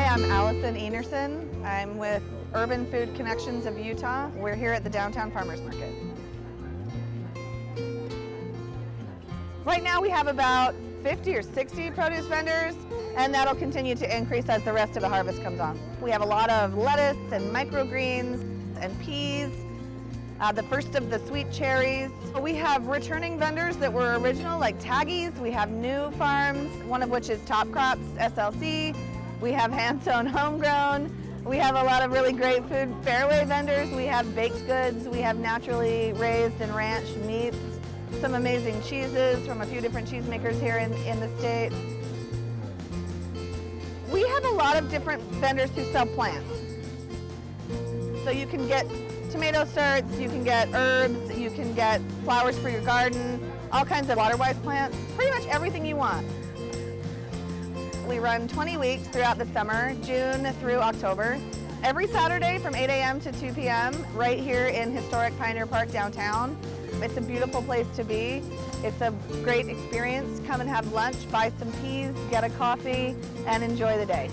I'm Allison Enerson. I'm with Urban Food Connections of Utah. We're here at the Downtown Farmers Market. Right now we have about 50 or 60 produce vendors, and that'll continue to increase as the rest of the harvest comes on. We have a lot of lettuce and microgreens and peas, the first of the sweet cherries. We have returning vendors that were original, like Taggies. We have new farms, one of which is Top Crops, SLC. We have hand-sown homegrown. We have a lot of really great food fairway vendors. We have baked goods. We have naturally raised and ranched meats. Some amazing cheeses from a few different cheesemakers here in the state. We have a lot of different vendors who sell plants. So you can get tomato starts, you can get herbs, you can get flowers for your garden, all kinds of water-wise plants, pretty much everything you want. We run 20 weeks throughout the summer, June through October. Every Saturday from 8 a.m. to 2 p.m. right here in historic Pioneer Park downtown. It's a beautiful place to be. It's a great experience. Come and have lunch, buy some peas, get a coffee, and enjoy the day.